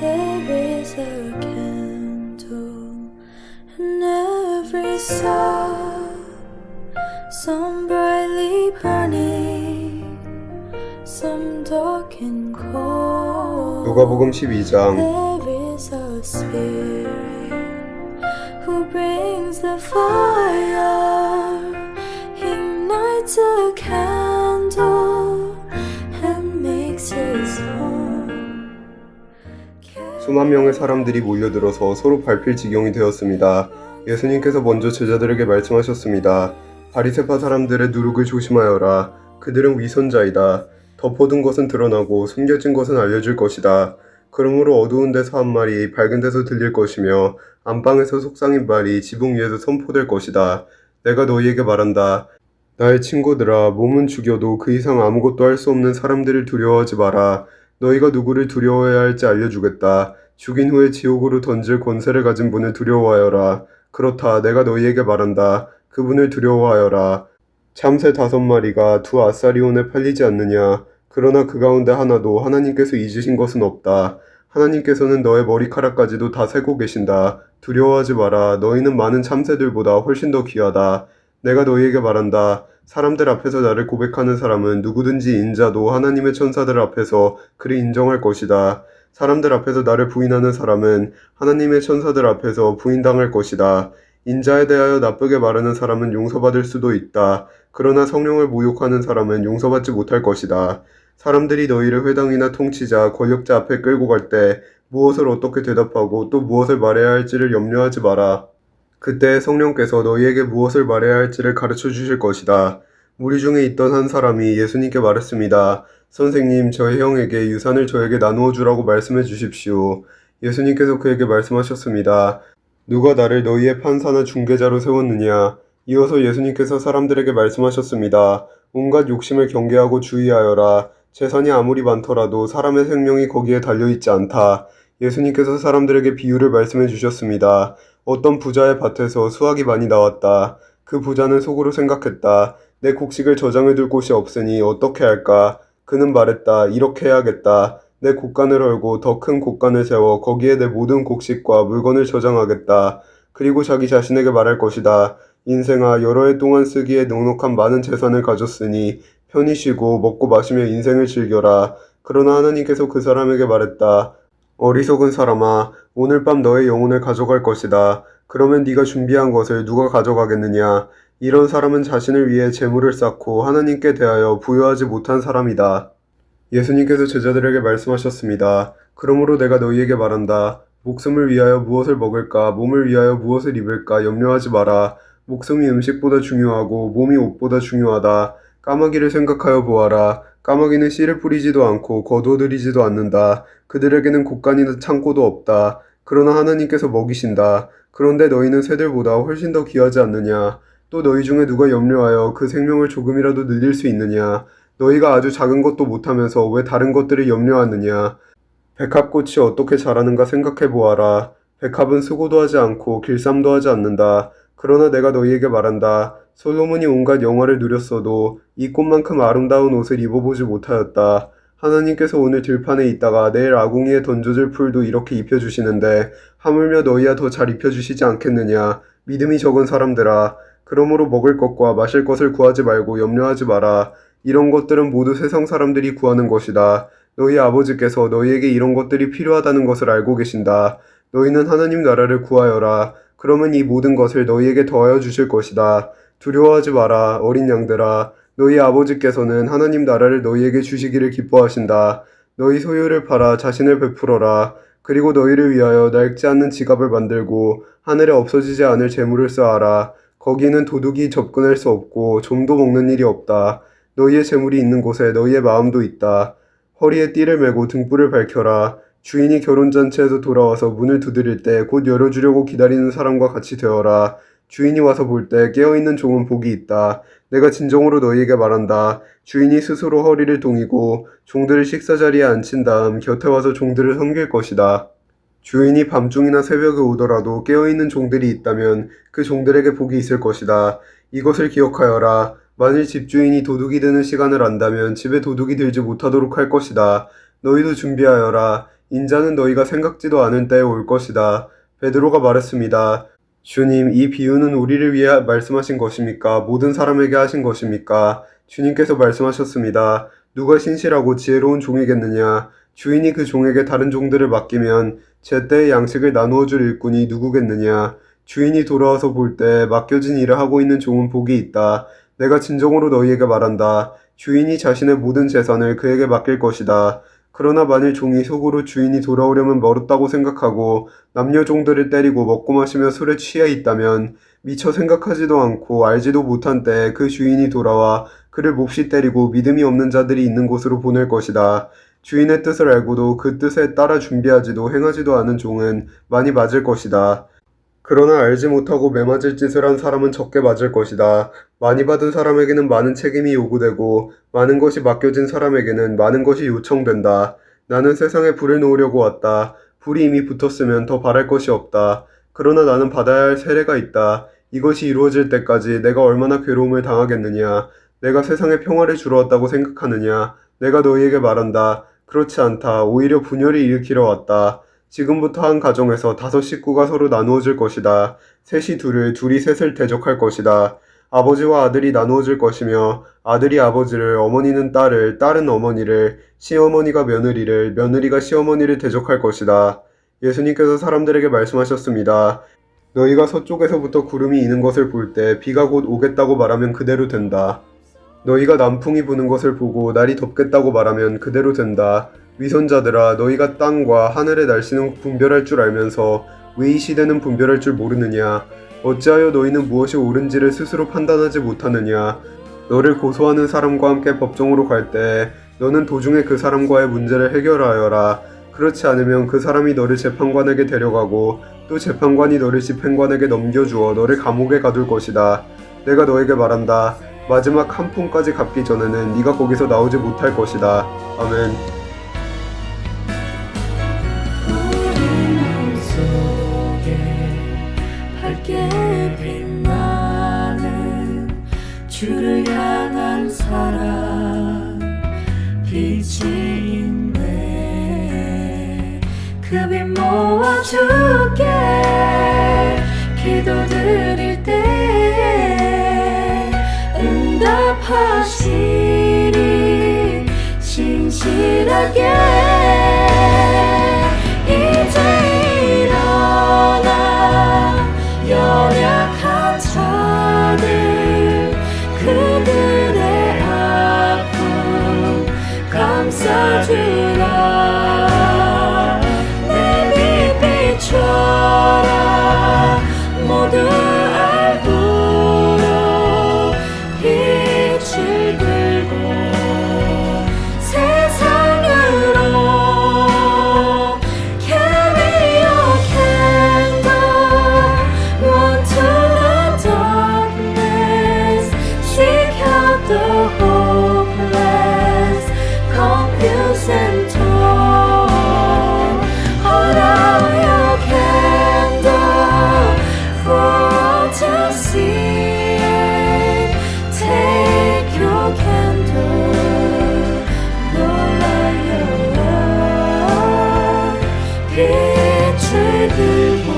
There is a candle in every soul, some brightly burning, some dark and cold. 누가복음 12장. There is a spirit who brings the fire, ignites a candle and makes his home. 수만 명의 사람들이 몰려들어서 서로 밟힐 지경이 되었습니다. 예수님께서 먼저 제자들에게 말씀하셨습니다. 바리새파 사람들의 누룩을 조심하여라. 그들은 위선자이다. 덮어둔 것은 드러나고 숨겨진 것은 알려질 것이다. 그러므로 어두운 데서 한 말이 밝은 데서 들릴 것이며 안방에서 속삭인 말이 지붕 위에서 선포될 것이다. 내가 너희에게 말한다. 나의 친구들아, 몸은 죽여도 그 이상 아무것도 할 수 없는 사람들을 두려워하지 마라. 너희가 누구를 두려워해야 할지 알려주겠다. 죽인 후에 지옥으로 던질 권세를 가진 분을 두려워하여라. 그렇다, 내가 너희에게 말한다. 그분을 두려워하여라. 참새 5마리가 2아사리온에 팔리지 않느냐. 그러나 그 가운데 하나도 하나님께서 잊으신 것은 없다. 하나님께서는 너의 머리카락까지도 다 세고 계신다. 두려워하지 마라. 너희는 많은 참새들보다 훨씬 더 귀하다. 내가 너희에게 말한다. 사람들 앞에서 나를 고백하는 사람은 누구든지 인자도 하나님의 천사들 앞에서 그를 인정할 것이다. 사람들 앞에서 나를 부인하는 사람은 하나님의 천사들 앞에서 부인당할 것이다. 인자에 대하여 나쁘게 말하는 사람은 용서받을 수도 있다. 그러나 성령을 모욕하는 사람은 용서받지 못할 것이다. 사람들이 너희를 회당이나 통치자, 권력자 앞에 끌고 갈 때 무엇을 어떻게 대답하고 또 무엇을 말해야 할지를 염려하지 마라. 그때 성령께서 너희에게 무엇을 말해야 할지를 가르쳐 주실 것이다. 무리 중에 있던 한 사람이 예수님께 말했습니다. 선생님, 저의 형에게 유산을 저에게 나누어 주라고 말씀해 주십시오. 예수님께서 그에게 말씀하셨습니다. 누가 나를 너희의 판사나 중개자로 세웠느냐? 이어서 예수님께서 사람들에게 말씀하셨습니다. 온갖 욕심을 경계하고 주의하여라. 재산이 아무리 많더라도 사람의 생명이 거기에 달려있지 않다. 예수님께서 사람들에게 비유를 말씀해 주셨습니다. 어떤 부자의 밭에서 수확이 많이 나왔다. 그 부자는 속으로 생각했다. 내 곡식을 저장해 둘 곳이 없으니 어떻게 할까? 그는 말했다. 이렇게 해야겠다. 내 곡간을 헐고 더 큰 곡간을 세워 거기에 내 모든 곡식과 물건을 저장하겠다. 그리고 자기 자신에게 말할 것이다. 인생아, 여러 해 동안 쓰기에 넉넉한 많은 재산을 가졌으니 편히 쉬고 먹고 마시며 인생을 즐겨라. 그러나 하나님께서 그 사람에게 말했다. 어리석은 사람아, 오늘 밤 너의 영혼을 가져갈 것이다. 그러면 네가 준비한 것을 누가 가져가겠느냐? 이런 사람은 자신을 위해 재물을 쌓고 하나님께 대하여 부여하지 못한 사람이다. 예수님께서 제자들에게 말씀하셨습니다. 그러므로 내가 너희에게 말한다. 목숨을 위하여 무엇을 먹을까, 몸을 위하여 무엇을 입을까 염려하지 마라. 목숨이 음식보다 중요하고 몸이 옷보다 중요하다. 까마귀를 생각하여 보아라. 까마귀는 씨를 뿌리지도 않고 거두어들이지도 않는다. 그들에게는 곡간이나 창고도 없다. 그러나 하나님께서 먹이신다. 그런데 너희는 새들보다 훨씬 더 귀하지 않느냐? 또 너희 중에 누가 염려하여 그 생명을 조금이라도 늘릴 수 있느냐? 너희가 아주 작은 것도 못하면서 왜 다른 것들을 염려하느냐? 백합꽃이 어떻게 자라는가 생각해 보아라. 백합은 수고도 하지 않고 길쌈도 하지 않는다. 그러나 내가 너희에게 말한다. 솔로몬이 온갖 영화를 누렸어도 이 꽃만큼 아름다운 옷을 입어보지 못하였다. 하나님께서 오늘 들판에 있다가 내일 아궁이에 던져질 풀도 이렇게 입혀주시는데 하물며 너희야 더 잘 입혀주시지 않겠느냐. 믿음이 적은 사람들아. 그러므로 먹을 것과 마실 것을 구하지 말고 염려하지 마라. 이런 것들은 모두 세상 사람들이 구하는 것이다. 너희 아버지께서 너희에게 이런 것들이 필요하다는 것을 알고 계신다. 너희는 하나님 나라를 구하여라. 그러면 이 모든 것을 너희에게 더하여 주실 것이다. 두려워하지 마라, 어린 양들아. 너희 아버지께서는 하나님 나라를 너희에게 주시기를 기뻐하신다. 너희 소유를 팔아 자신을 베풀어라. 그리고 너희를 위하여 낡지 않는 지갑을 만들고 하늘에 없어지지 않을 재물을 쌓아라. 거기는 도둑이 접근할 수 없고 좀도 먹는 일이 없다. 너희의 재물이 있는 곳에 너희의 마음도 있다. 허리에 띠를 메고 등불을 밝혀라. 주인이 결혼잔치에서 돌아와서 문을 두드릴 때 곧 열어주려고 기다리는 사람과 같이 되어라. 주인이 와서 볼 때 깨어있는 종은 복이 있다. 내가 진정으로 너희에게 말한다. 주인이 스스로 허리를 동이고 종들을 식사자리에 앉힌 다음 곁에 와서 종들을 섬길 것이다. 주인이 밤중이나 새벽에 오더라도 깨어있는 종들이 있다면 그 종들에게 복이 있을 것이다. 이것을 기억하여라. 만일 집주인이 도둑이 드는 시간을 안다면 집에 도둑이 들지 못하도록 할 것이다. 너희도 준비하여라. 인자는 너희가 생각지도 않은 때에 올 것이다. 베드로가 말했습니다. 주님, 이 비유는 우리를 위해 말씀하신 것입니까? 모든 사람에게 하신 것입니까? 주님께서 말씀하셨습니다. 누가 신실하고 지혜로운 종이겠느냐? 주인이 그 종에게 다른 종들을 맡기면 제때의 양식을 나누어 줄 일꾼이 누구겠느냐? 주인이 돌아와서 볼 때 맡겨진 일을 하고 있는 종은 복이 있다. 내가 진정으로 너희에게 말한다. 주인이 자신의 모든 재산을 그에게 맡길 것이다. 그러나 만일 종이 속으로 주인이 돌아오려면 멀었다고 생각하고 남녀 종들을 때리고 먹고 마시며 술에 취해 있다면 미처 생각하지도 않고 알지도 못한 때에 그 주인이 돌아와 그를 몹시 때리고 믿음이 없는 자들이 있는 곳으로 보낼 것이다. 주인의 뜻을 알고도 그 뜻에 따라 준비하지도 행하지도 않은 종은 많이 맞을 것이다. 그러나 알지 못하고 매맞을 짓을 한 사람은 적게 맞을 것이다. 많이 받은 사람에게는 많은 책임이 요구되고 많은 것이 맡겨진 사람에게는 많은 것이 요청된다. 나는 세상에 불을 놓으려고 왔다. 불이 이미 붙었으면 더 바랄 것이 없다. 그러나 나는 받아야 할 세례가 있다. 이것이 이루어질 때까지 내가 얼마나 괴로움을 당하겠느냐. 내가 세상에 평화를 주러 왔다고 생각하느냐. 내가 너희에게 말한다. 그렇지 않다. 오히려 분열을 일으키러 왔다. 지금부터 한 가정에서 5 식구가 서로 나누어질 것이다. 셋이 둘을, 둘이 셋을 대적할 것이다. 아버지와 아들이 나누어질 것이며 아들이 아버지를, 어머니는 딸을, 딸은 어머니를, 시어머니가 며느리를, 며느리가 시어머니를 대적할 것이다. 예수님께서 사람들에게 말씀하셨습니다. 너희가 서쪽에서부터 구름이 이는 것을 볼 때 비가 곧 오겠다고 말하면 그대로 된다. 너희가 남풍이 부는 것을 보고 날이 덥겠다고 말하면 그대로 된다. 위선자들아, 너희가 땅과 하늘의 날씨는 분별할 줄 알면서 왜 이 시대는 분별할 줄 모르느냐? 어찌하여 너희는 무엇이 옳은지를 스스로 판단하지 못하느냐? 너를 고소하는 사람과 함께 법정으로 갈 때 너는 도중에 그 사람과의 문제를 해결하여라. 그렇지 않으면 그 사람이 너를 재판관에게 데려가고 또 재판관이 너를 집행관에게 넘겨주어 너를 감옥에 가둘 것이다. 내가 너에게 말한다. 마지막 한 푼까지 갚기 전에는 네가 거기서 나오지 못할 것이다. 아멘. 밝게 빛나는 주를 향한 사랑 빛이 있네. 그 빛 모아 주께 기도드릴 때에 응답하시리. 신실하게 이제 일어나 연약한 자들 그들의 아픔 감싸주라. 내 빛 비춰라. 모두 알도록 빛을 들고 세상으로 carry your candle. Run to the darkness. Seek out the hopeless, confused and torn. Hold out your candle for all to see. Take your candle, no light your love. 빛을 들고